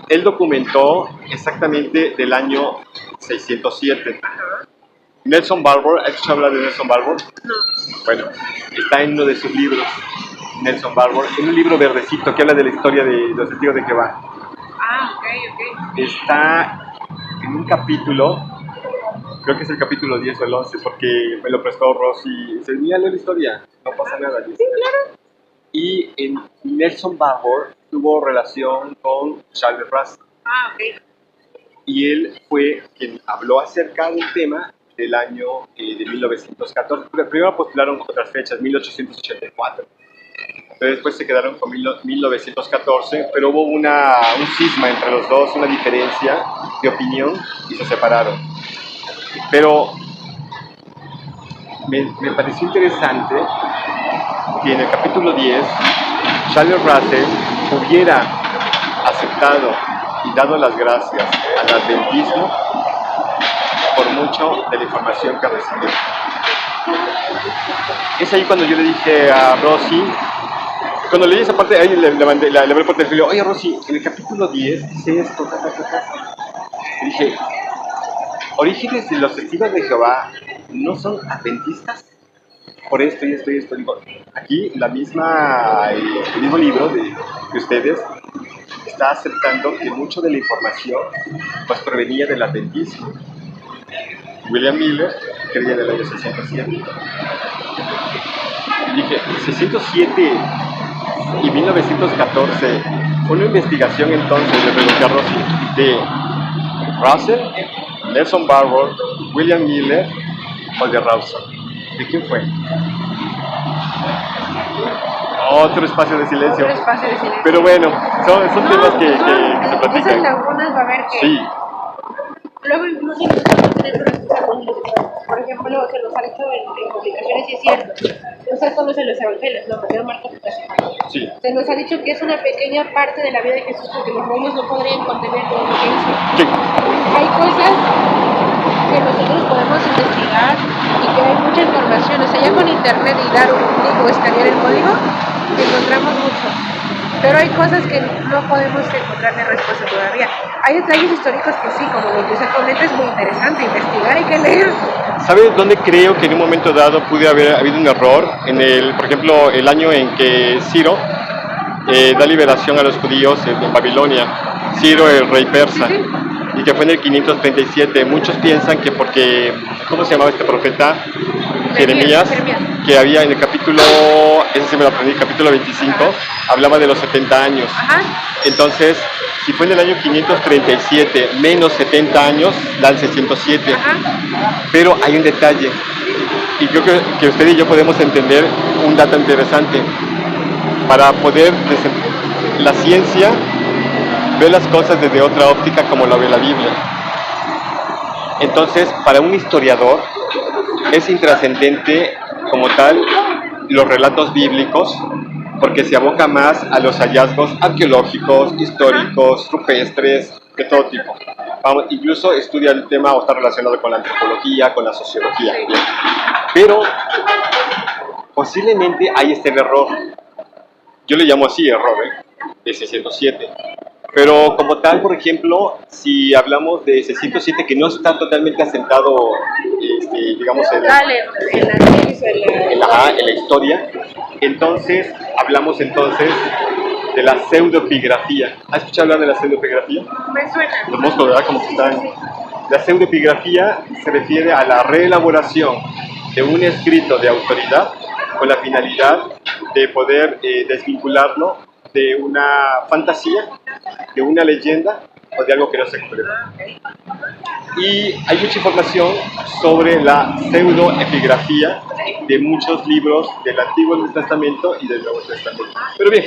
Él documentó exactamente del año 607. Ajá. Nelson Barbour, ¿has escuchado hablar de Nelson Barbour? No. Bueno, está en uno de sus libros, Nelson Barbour, en un libro verdecito que habla de la historia de los testigos de Jehová. Ah, ok. Está en un capítulo, creo que es el capítulo 10 o el 11, porque me lo prestó Rosy. Dice, mira, lee la historia, no pasa nada. Sí, claro. Y Nelson Barbour tuvo relación con Charles Russell. Ah, ok. Y él fue quien habló acerca del tema del año de 1914. Primero postularon otras fechas, 1884. Pero después se quedaron con 1914, pero hubo un cisma entre los dos, una diferencia de opinión y se separaron. Pero me pareció interesante que en el capítulo 10 Charles Russell hubiera aceptado y dado las gracias al adventismo por mucho de la información que recibió. Es ahí cuando yo le dije a Rosy, cuando leí esa parte, ahí le hablé por teléfono, oye Rosy, en el capítulo 10 dice esto, y dije, orígenes de los testigos de Jehová no son adventistas por esto y esto y esto. Digo, aquí el mismo libro de ustedes está aceptando que mucho de la información pues provenía del adventismo. William Miller creía en el año 607. Y dije, 607 y 1914, fue una investigación entonces, le pregunté a Rosy, de Russell, Nelson Barbour, William Miller o de Rawson. ¿De quién fue? Otro espacio de silencio. Otro espacio de silencio. Pero bueno, son temas que se platican. Esas lagunas va a haber que... Sí. Luego incluso nosotros tenemos respuesta con los, por ejemplo, se nos ha hecho en publicaciones y es cierto. No sé solo en los evangelios, no, Mateo, Marcos y Lucas. Sí. Se nos ha dicho que es una pequeña parte de la vida de Jesús porque los rollos no podrían contener todo lo que hizo. Sí. Hay cosas que nosotros podemos investigar y que hay mucha información. O sea, ya con internet y dar un clic o escanear el código, encontramos mucho. Pero hay cosas que no podemos encontrarle respuesta todavía. Hay detalles históricos que sí, como lo que usted comenta, es muy interesante investigar, hay que leer. ¿Sabes dónde creo que en un momento dado pude haber habido un error? Por ejemplo, el año en que Ciro da liberación a los judíos en Babilonia. Ciro, el rey persa. Sí. Y que fue en el 537. Muchos piensan que porque, ¿cómo se llamaba este profeta? Jeremías, que había en el capítulo, ese sí me lo aprendí, capítulo 25, hablaba de los 70 años. Ajá. Entonces, si fue en el año 537 menos 70 años, dan 607. Ajá. Pero hay un detalle, y creo que usted y yo podemos entender un dato interesante. Para poder, la ciencia ve las cosas desde otra óptica como lo ve la Biblia. Entonces, para un historiador, es intrascendente como tal los relatos bíblicos porque se aboca más a los hallazgos arqueológicos, históricos, rupestres, de todo tipo. Incluso estudia el tema o está relacionado con la antropología, con la sociología. Pero posiblemente ahí esté el error. Yo le llamo así error, de 607. Pero como tal, por ejemplo, si hablamos de 607 que no está totalmente asentado, digamos, en la historia, entonces hablamos entonces de la pseudoepigrafía. ¿Has escuchado hablar de la pseudoepigrafía? Me suena. Los moscos, ¿verdad? Como que están. La pseudoepigrafía se refiere a la reelaboración de un escrito de autoridad con la finalidad de poder desvincularlo de una fantasía, de una leyenda o de algo que no se concreta. Y hay mucha información sobre la pseudoepigrafía de muchos libros del Antiguo Testamento y del Nuevo Testamento. Pero bien,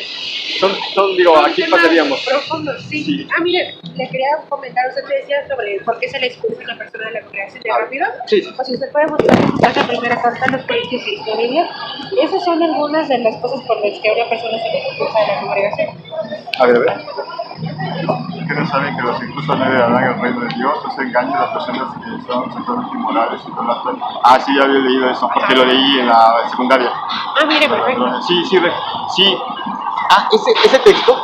digo, Son aquí temas pasaríamos. profundos, sí. Sí. Mire, le quería comentar, usted me decía sobre por qué se le expulsa a una persona de la congregación de rápido. Sí, sí. Pues si usted puede buscar la primera carta de los Corintios y Historias, esas son algunas de las cosas por las que a una persona se le expulsa de la congregación. A ver. Que no saben que los incluso no heredarán el reino de Dios, los engañan a las personas que son sexualmente inmorales y idolatras. Ah, sí, ya había leído eso, porque lo leí en la secundaria. Mire, perfecto. Sí. Ah, ese texto,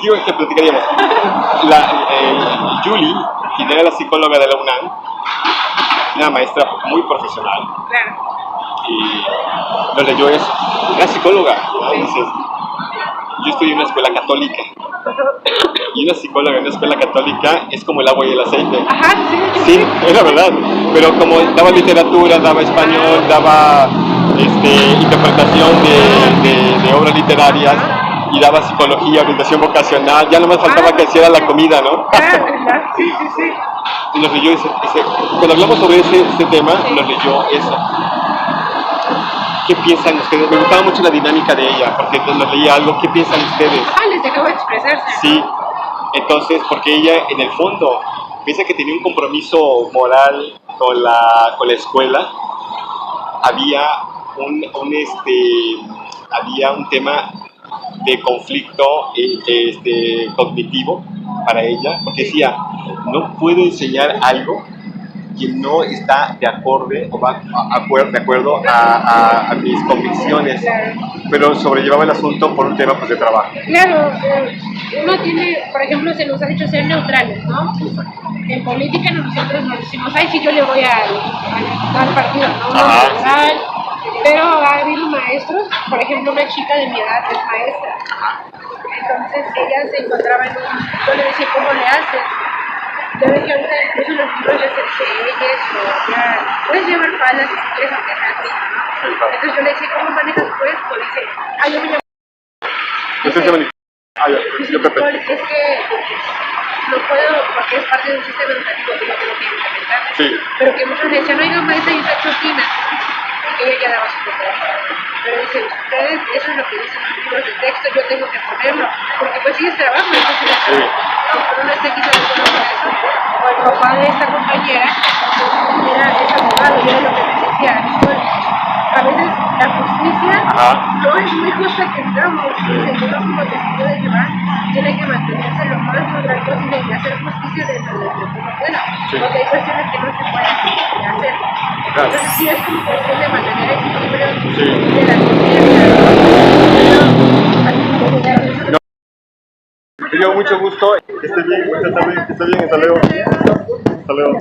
digo que platicaríamos. Julie, quien era la psicóloga de la UNAM, una maestra muy profesional, Claro. y nos leyó eso. Era psicóloga, ¿no? Dices, yo estudié en una escuela católica. Y una psicóloga en una escuela católica es como el agua y el aceite. Ajá, Sí, era verdad. Pero como daba literatura, daba español, daba interpretación de obras literarias y daba psicología, orientación vocacional, ya nomás faltaba que hiciera la comida, ¿no? Sí. Y nos leyó cuando hablamos sobre ese tema, nos leyó eso. ¿Qué piensan ustedes? Me gustaba mucho la dinámica de ella, porque nos leía algo. ¿Qué piensan ustedes? Les dejaba expresarse. Sí, entonces, porque ella en el fondo piensa que tenía un compromiso moral con la escuela, había había un tema de conflicto cognitivo para ella, porque decía, no puedo enseñar algo que no está de acuerdo a mis convicciones, pero sobrellevaba el asunto por un tema de trabajo. Claro, uno tiene, por ejemplo, se nos ha dicho ser neutrales, ¿no? En política nosotros nos decimos, ay, sí, yo le voy al partido, ¿no? Neutral, pero ha habido maestros, por ejemplo, una chica de mi edad es maestra, entonces ella se encontraba yo le decía, ¿cómo le haces? Yo ve que ahorita incluso los libros de leyes o ya puedes llevar palas si quieres aunque sea así, ¿no? Entonces yo le decía, ¿cómo manejas tu esto? Dice, yo me llamo. Dice, es que no puedo porque es parte de un sistema educativo que yo tengo que implementar. Sí. Pero que muchos le decían, oiga maestra, y esa chotina, que ella ya daba su propuesta. Pero dice, ustedes, eso es lo que dicen los libros de texto, yo tengo que ponerlo, porque pues sí es trabajo, entonces aunque uno esté quizás de acuerdo con eso, o el papá de esta compañera es abogado, y era lo que me decía, a veces la justicia no es muy justa que digamos, dice, uno como testigo de Jehová tiene que mantenerse lo más neutral posible y hacer justicia dentro de lo que uno pueda, porque hay cuestiones que no se pueden hacer. Entonces sí es como cuestión de mantener el equilibrio de la conciencia. Me dio mucho gusto, que esté bien, hasta luego. Hasta luego.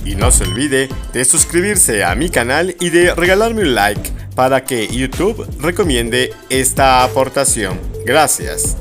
Y no se olvide de suscribirse a mi canal y de regalarme un like para que YouTube recomiende esta aportación. Gracias.